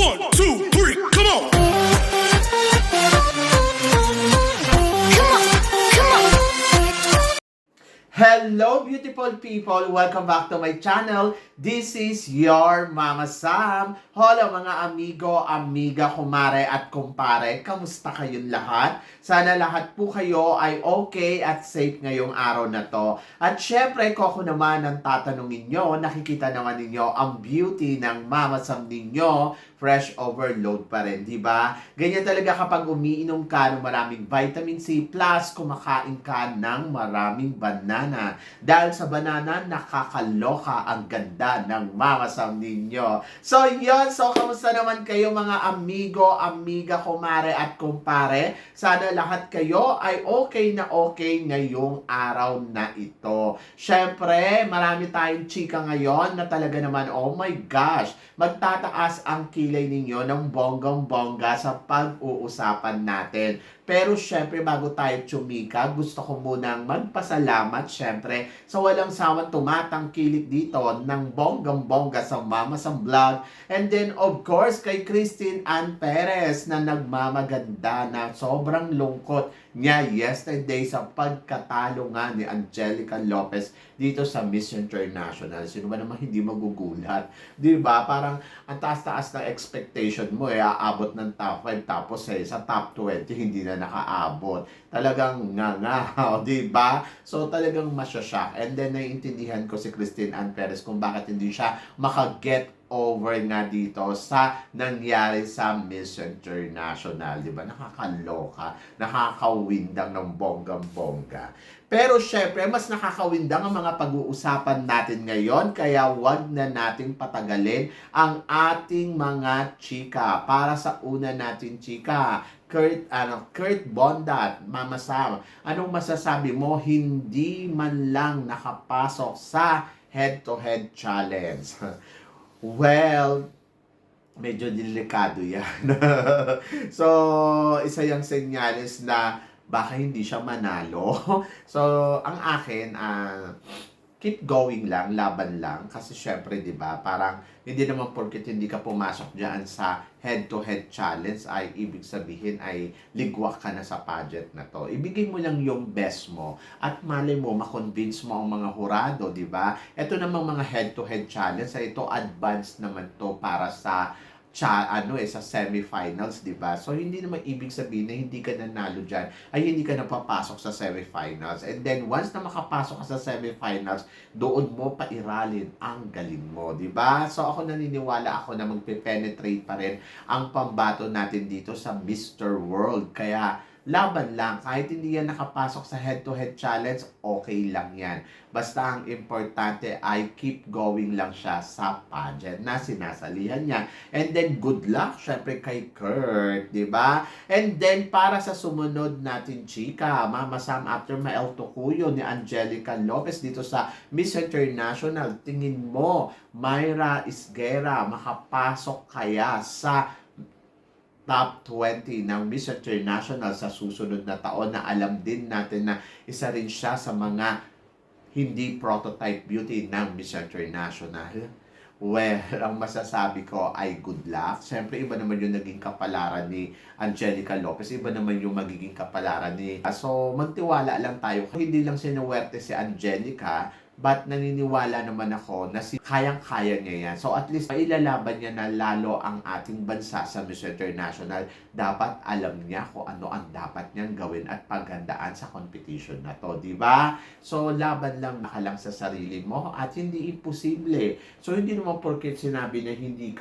1, 2, 3, come on! Hello beautiful people! Welcome back to my channel. This is your Mama Sam. Hello mga amigo, amiga, kumare at kumpare. Kamusta kayong lahat? Sana lahat po kayo ay okay at safe ngayong araw na to. At syempre, kung ako naman ang tatanungin nyo, nakikita naman ninyo ang beauty ng Mama Sam ninyo. Fresh overload pa rin, di ba? Ganyan talaga kapag umiinom ka ng maraming vitamin C plus kumakain ka ng maraming banana. Dahil sa banana, nakakaloka ang ganda ng Mama Sam ninyo. So, yun. So, kamusta naman kayo mga amigo, amiga, kumare at kumpare? Sana lahat kayo ay okay na okay ngayong araw na ito. Syempre, marami tayong chika ngayon na talaga naman, oh my gosh, magtataas ang kilay ninyo ng bonggang-bongga sa pag-uusapan natin. Pero syempre, bago tayo tsumika, gusto ko munang magpasalamat syempre sa walang sawang tumatangkilik dito ng bonggang-bongga sa Mama Sam Vlog. And then, of course, kay Christine Ann Perez na nagmamaganda na sobrang lungkot niya yesterday sa pagkatalo nga ni Angelica Lopez dito sa Miss International. Sino ba naman hindi magugulat? Diba? Parang ang taas-taas ng expectation mo, aabot ng top 5 tapos sa top 20 hindi na nakaabot. Talagang nga, diba? So talagang masyashock. And then naiintindihan ko si Christine Ann Perez kung bakit hindi siya makaget over nga dito sa nangyari sa Miss International. Diba? Nakakaloka. Nakakawindang ng bonggang-bongga. Pero syempre, mas nakakawindang ang mga pag-uusapan natin ngayon, kaya wag na nating patagalin ang ating mga chika. Para sa una natin chika, Kurt Bondat, Mama Sam, anong masasabi mo hindi man lang nakapasok sa head-to-head challenge? Well, medyo delikado yan. So, isa yung senyales na baka hindi siya manalo. So, ang akin, keep going lang, laban lang. Kasi syempre, di ba, parang hindi naman porket hindi ka pumasok dyan sa head-to-head challenge ay ibig sabihin ay ligwak ka na sa pageant na to. Ibigay mo lang yung best mo at malay mo, makonvince mo ang mga hurado, di ba? Ito namang mga head-to-head challenge ay ito advanced naman to para sa sa semifinals, di ba? So, hindi naman ibig sabihin na hindi ka nanalo dyan, ay hindi ka napapasok sa semifinals. And then, once na makapasok ka sa semifinals, doon mo pairalin ang galing mo, di ba? So, ako naniniwala ako na magpe-penetrate pa rin ang pambato natin dito sa Mr. World. Kaya, laban lang. Kahit hindi yan nakapasok sa head-to-head challenge, okay lang yan. Basta ang importante ay keep going lang siya sa pageant na sinasalihan niya. And then, good luck, syempre, kay Kurt, di ba? And then, para sa sumunod natin, chika, Mama Sam, after ma-El Tocuyo ni Angelica Lopez dito sa Miss International, tingin mo, Mayra Isguera, makapasok kaya sa top 20 ng Miss International sa susunod na taon na alam din natin na isa rin siya sa mga hindi prototype beauty ng Miss International? Well, ang masasabi ko ay good luck. Siyempre, iba naman yung naging kapalaran ni Angelica Lopez. Iba naman yung magiging kapalaran ni... So, magtiwala lang tayo. Hindi lang sinuwerte si Angelica, but naniniwala naman ako na kayang-kaya niya yan. So at least mailalaban niya na lalo ang ating bansa sa Miss International. Dapat alam niya kung ano ang dapat niyang gawin at paghandaan sa competition na to, di ba? So laban lang, nakalang sa sarili mo at hindi imposible. So hindi naman porket sinabi na hindi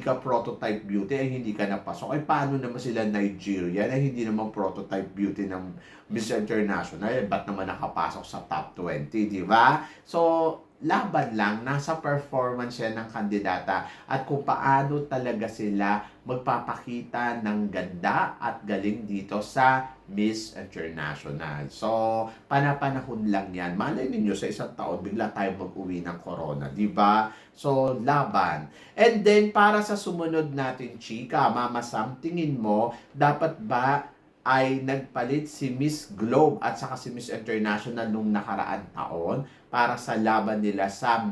ka prototype beauty ay hindi ka napasok. Ay paano naman sila Nigeria na hindi naman prototype beauty ng Miss International? Ba't naman nakapasok sa top 20, di ba? So, laban lang, nasa performance yan ng kandidata at kung paano talaga sila magpapakita ng ganda at galing dito sa Miss International. So, panapanahon lang yan. Malay ninyo sa isang taon, bigla tayo mag-uwi ng corona, di ba? So, laban. And then, para sa sumunod natin, chika, Mama Sam, tingin mo, dapat ba ay nagpalit si Miss Globe at saka si Miss International nung nakaraan taon para sa laban nila sa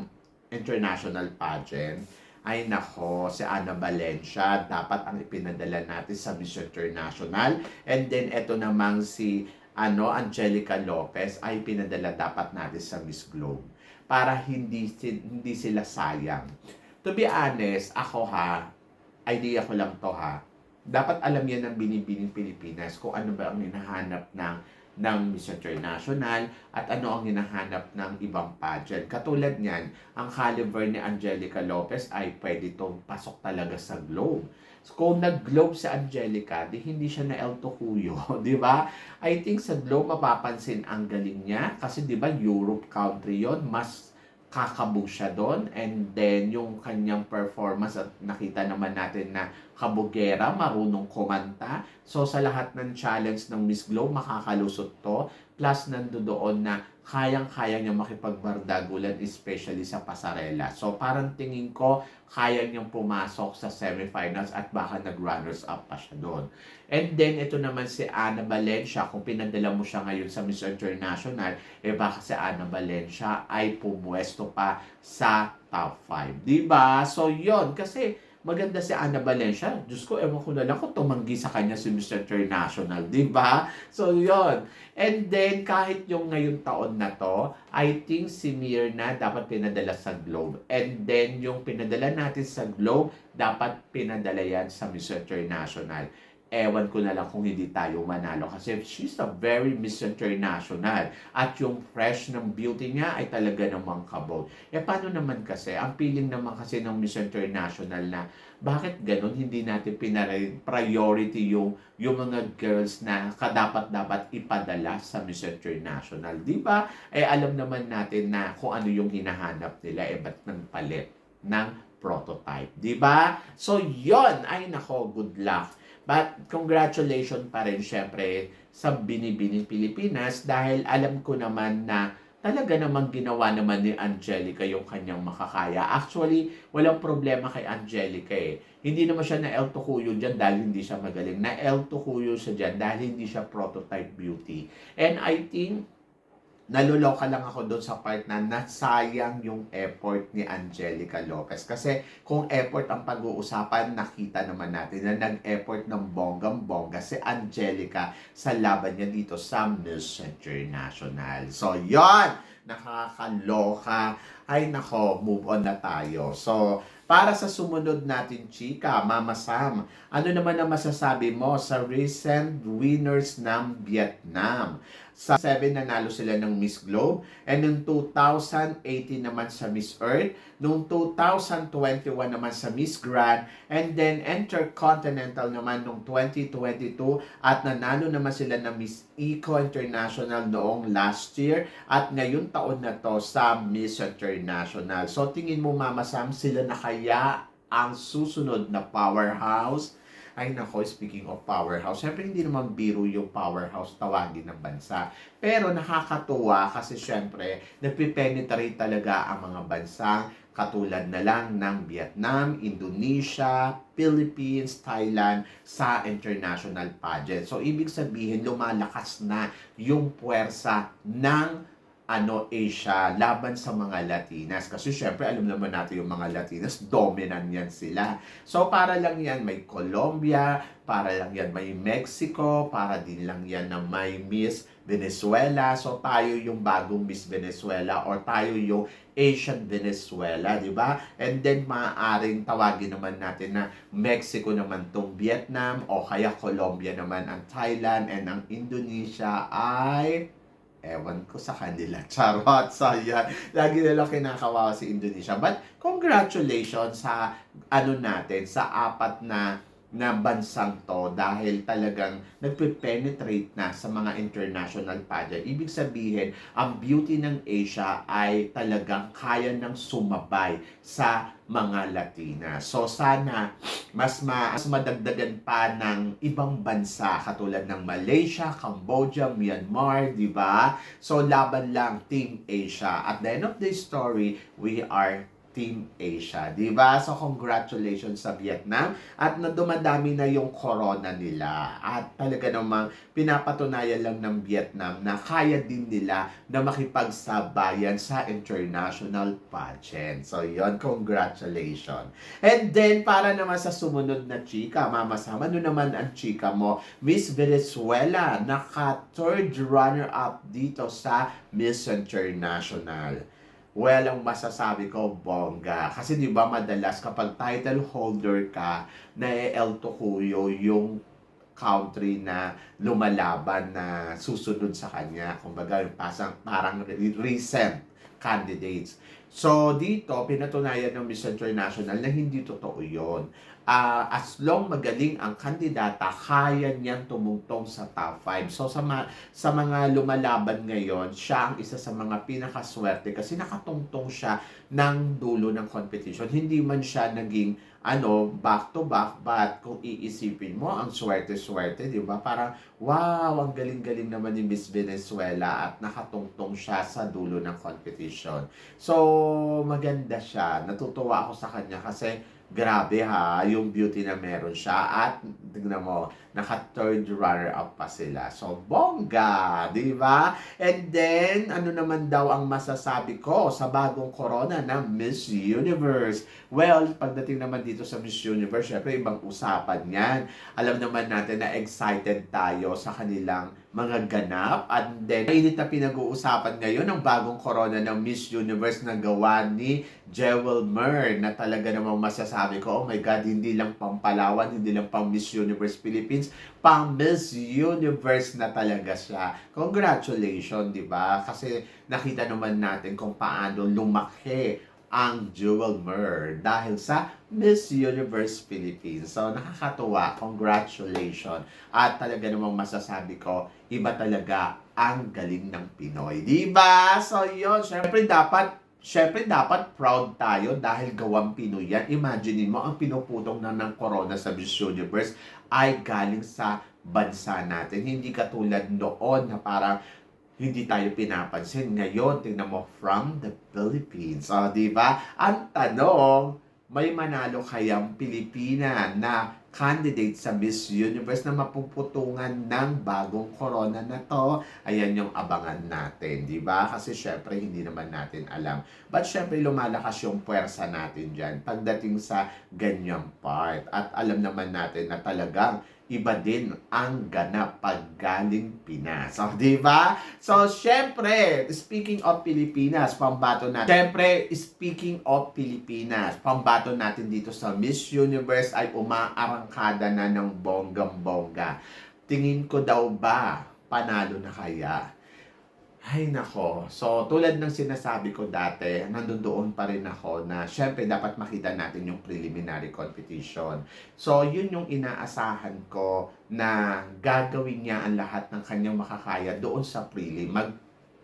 international pageant? Ay nako, si Ana Valencia, dapat ang ipinadala natin sa Miss International. And then, eto namang si Angelica Lopez ay pinadala dapat natin sa Miss Globe. Para hindi sila sayang. To be honest, ako idea ko lang to dapat alam yan ng binibining Pilipinas kung ano ba ang hinahanap ng Miss International at ano ang hinahanap ng ibang pageant. Katulad niyan, ang caliber ni Angelica Lopez ay pwede itong pasok talaga sa Globe. So, kung nag-Globe si Angelica, di hindi siya na El Tocuyo, di ba? I think sa Globe mapapansin ang galing niya kasi di ba Europe country yon, mas kakabog siya doon, and then yung kanyang performance at nakita naman natin na kabugera, marunong kumanta. So sa lahat ng challenge ng Miss Globe, makakalusot to. Plus nandoon na kayang-kaya niya makipagbardagulan, especially sa pasarela. So parang tingin ko, kaya niyang pumasok sa semifinals at baka nag-runners up pa siya doon. And then, ito naman si Ana Valencia. Kung pinadala mo siya ngayon sa Miss International, baka si Ana Valencia ay pumuesto pa sa top 5. Diba? So, yon kasi maganda si Ana Valencia. Diyos ko, ewan ko na lang kung tumanggi sa kanya si Mr. International. Diba? So, yon. And then, kahit yung ngayong taon na to, I think si Mirna dapat pinadala sa Globe. And then, yung pinadala natin sa Globe, dapat pinadala yan sa Miss International. Ewan ko na lang kung hindi tayo manalo kasi she's a very Miss International at yung fresh ng beauty niya ay talaga namang kabog. Paano naman kasi, ang feeling naman kasi ng Miss International na bakit ganun hindi natin priority yung mga girls na dapat ipadala sa Miss International, di ba? Alam naman natin na kung ano yung hinahanap nila, ba't nang palit ng prototype, di ba? So, yon ay nako, good luck. But congratulations pa rin syempre sa Binibining Pilipinas dahil alam ko naman na talaga namang ginawa naman ni Angelica yung kanyang makakaya. Actually, walang problema kay Angelica Hindi naman siya na El Tocuyo dyan dahil hindi siya magaling. Na El Tocuyo siya dyan dahil hindi siya prototype beauty. And I think naluloka lang ako doon sa part na nasayang yung effort ni Angelica Lopez. Kasi kung effort ang pag-uusapan, nakita naman natin na nag-effort ng bonggang-bongga si Angelica sa laban niya dito sa Miss International. So, yon! Nakakaloka. Ay nako, move on na tayo. So, para sa sumunod natin, chika, Mama Sam, ano naman ang masasabi mo sa recent winners ng Vietnam? Sa 7 nanalo sila ng Miss Globe, and noong 2018 naman sa Miss Earth, noong 2021 naman sa Miss Grand, and then Intercontinental naman noong 2022, at nanalo naman sila ng Miss Eco International noong last year, at ngayon taon na to sa Miss International. So tingin mo, Mama Sam, sila na kaya ang susunod na powerhouse? Ay nako, speaking of powerhouse, syempre hindi naman biro yung powerhouse tawagin ng bansa. Pero nakakatuwa kasi syempre nagpipenetrate talaga ang mga bansa katulad na lang ng Vietnam, Indonesia, Philippines, Thailand sa international pageant. So ibig sabihin lumalakas na yung puwersa ng Asia laban sa mga Latinas. Kasi syempre, alam naman natin yung mga Latinas, dominant yan sila. So, para lang yan may Colombia, para lang yan may Mexico, para din lang yan na may Miss Venezuela. So, tayo yung bagong Miss Venezuela or tayo yung Asian Venezuela, di ba? And then, maaaring tawagin naman natin na Mexico naman tong Vietnam o kaya Colombia naman ang Thailand, and ang Indonesia ay ewan ko sa kanila. Charot, sayang. Lagi nila kinakawawa si Indonesia. But congratulations sa natin, sa apat na bansang to dahil talagang nagpe-penetrate na sa mga international pageant. Ibig sabihin, ang beauty ng Asia ay talagang kaya ng sumabay sa mga Latina. So sana mas madagdagan pa ng ibang bansa katulad ng Malaysia, Cambodia, Myanmar, di ba? So laban lang Team Asia. At the end of the story, we are Team Asia, di ba? So, congratulations sa Vietnam at na dumadami na yung corona nila at talaga namang pinapatunayan lang ng Vietnam na kaya din nila na makipagsabayan sa international pageant. So, yon, congratulations. And then, para naman sa sumunod na chika, Mama Sam, ano naman ang chika mo? Miss Venezuela, naka-third runner-up dito sa Miss International. Well, ang masasabi ko, bongga. Kasi di ba madalas kapag title holder ka, na-El Tocuyo yung country na lumalaban na susunod sa kanya. Kumbaga, yung parang recent candidates. So, dito, pinatunayan ng Miss International na hindi totoo yun. As long magaling ang kandidata, kaya niyang tumungtong sa top 5. So, sa mga lumalaban ngayon, siya ang isa sa mga pinakaswerte kasi nakatungtong siya ng dulo ng competition. Hindi man siya naging back to back, but kung iisipin mo, ang swerte-swerte, di ba? Parang, wow, ang galing-galing naman ni Miss Venezuela at nakatungtong siya sa dulo ng competition. So, maganda siya. Natutuwa ako sa kanya kasi grabe ha, yung beauty na meron siya at tingnan mo, naka-third runner-up pa sila. So, bongga, di ba? And then, ano naman daw ang masasabi ko sa bagong corona ng Miss Universe? Well, pagdating naman dito sa Miss Universe, syempre ibang usapan yan. Alam naman natin na excited tayo sa kanilang mga ganap. And then, mainit na pinag-uusapan ngayon ang bagong corona ng Miss Universe na gawa ni Jewel Mer na talaga namang masasabi ko, oh my God, hindi lang pang Palawan, hindi lang pang Miss Universe Philippines, pang Miss Universe na talaga siya. Congratulations, di ba? Kasi nakita naman natin kung paano lumaki ang Jewel Mer dahil sa Miss Universe Philippines. So, nakakatuwa. Congratulations. At talaga namang masasabi ko, iba talaga ang galing ng Pinoy. Diba? So, yun. Siyempre dapat proud tayo dahil gawang Pinoy yan. Imagine mo, ang pinuputong na ng corona sa Miss Universe ay galing sa bansa natin. Hindi katulad noon na parang hindi tayo pinapansin. Ngayon, tingnan mo, from the Philippines. O, di ba? Ang tanong, may manalo kayang Pilipina na candidate sa Miss Universe na mapuputungan ng bagong corona na to? Ayan yung abangan natin, di ba? Kasi syempre, hindi naman natin alam. But syempre, lumalakas yung puwersa natin dyan pagdating sa ganyang part. At alam naman natin na talagang iba din ang ganap pag galing Pinas. So, di ba? So, syempre, speaking of Pilipinas, pambato natin. Syempre, speaking of Pilipinas, pambato natin dito sa Miss Universe ay umaarangkada na ng bonggang-bongga. Tingin ko daw ba, panalo na kaya? Ay nako. So, tulad ng sinasabi ko dati, nandoon pa rin ako na syempre dapat makita natin yung preliminary competition. So, yun yung inaasahan ko na gagawin niya ang lahat ng kanyang makakaya doon sa prelim.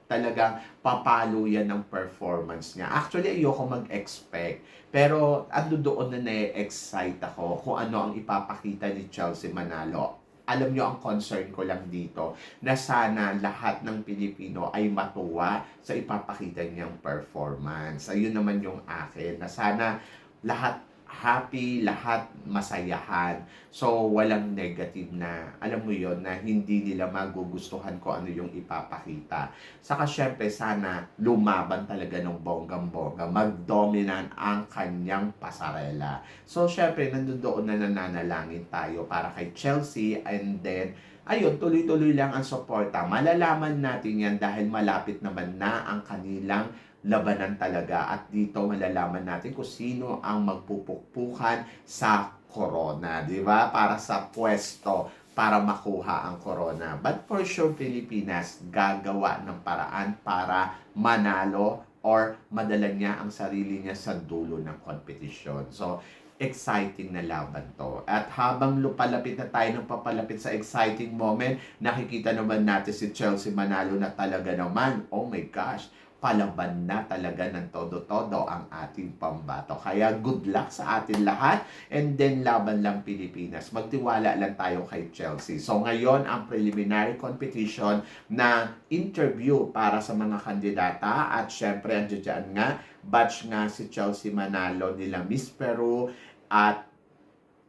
Talagang papalo yan ng performance niya. Actually, ayoko mag-expect. Pero, ando doon na na-excite ako kung ano ang ipapakita ni Chelsea Manalo. Alam nyo, ang concern ko lang dito na sana lahat ng Pilipino ay matuwa sa ipapakita niyang performance. Ayun naman yung akin, na sana lahat happy, lahat masayahan. So, walang negative na, alam mo yon, na hindi nila magugustuhan ko ano yung ipapakita. Saka syempre, sana lumaban talaga ng bonggang-bongga, mag-dominant ang kanyang pasarela. So, syempre, nandoon na nananalangin tayo para kay Chelsea, and then, ayun, tuloy-tuloy lang ang suporta. Malalaman natin yan dahil malapit naman na ang kanilang labanan talaga, at dito malalaman natin kung sino ang magpupukpukan sa corona, di ba? Para sa pwesto para makuha ang corona. But for sure, Pilipinas gagawa ng paraan para manalo or madala niya ang sarili niya sa dulo ng kompetisyon. So, exciting na laban to. At habang lupalapit na tayo ng papalapit sa exciting moment, nakikita naman natin si Chelsea Manalo na talaga naman, oh my gosh, palaban na talaga ng todo-todo ang ating pambato. Kaya good luck sa atin lahat, and then laban lang Pilipinas. Magtiwala lang tayo kay Chelsea. So ngayon ang preliminary competition na interview para sa mga kandidata, at syempre andiyan dyan nga batch nga si Chelsea Manalo nila Miss Peru, at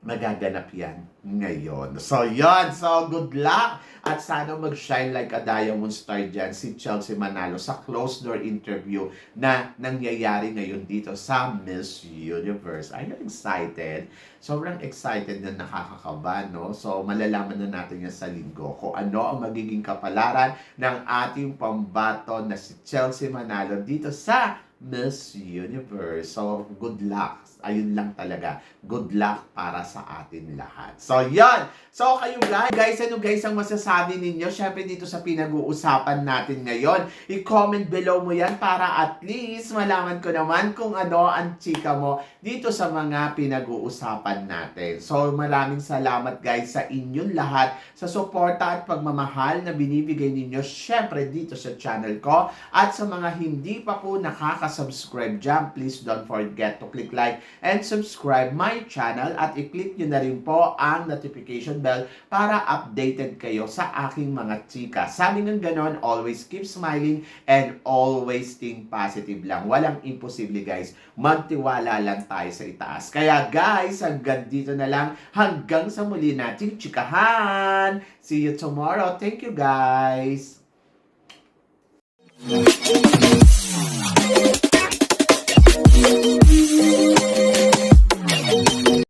magaganap yan ngayon. So, yon. So, good luck. At sana mag-shine like a diamond star dyan si Chelsea Manalo sa closed door interview na nangyayari ngayon dito sa Miss Universe. Are you excited? Sobrang excited na, nakakakaba, no? So, malalaman na natin yan sa linggo kung ano ang magiging kapalaran ng ating pambato na si Chelsea Manalo dito sa Miss Universe. So, good luck. Ayun lang talaga. Good luck para sa atin lahat. So, yan. So, kayo guys, ano guys ang masasabi ninyo? Syempre dito sa pinag-uusapan natin ngayon. I-comment below mo yan para at least malaman ko naman kung ano ang chika mo dito sa mga pinag-uusapan natin. So, maraming salamat guys sa inyong lahat sa suporta at pagmamahal na binibigay ninyo syempre dito sa channel ko. At sa mga hindi pa po nakaka-subscribe dyan, please don't forget to click like and subscribe my channel, at i-click nyo na rin po ang notification bell para updated kayo sa aking mga chika. Sabi ng ganon, always keep smiling and always think positive lang. Walang imposible guys. Magtiwala lang tayo sa itaas. Kaya guys, hanggang dito na lang. Hanggang sa muli nating chikahan. See you tomorrow. Thank you guys.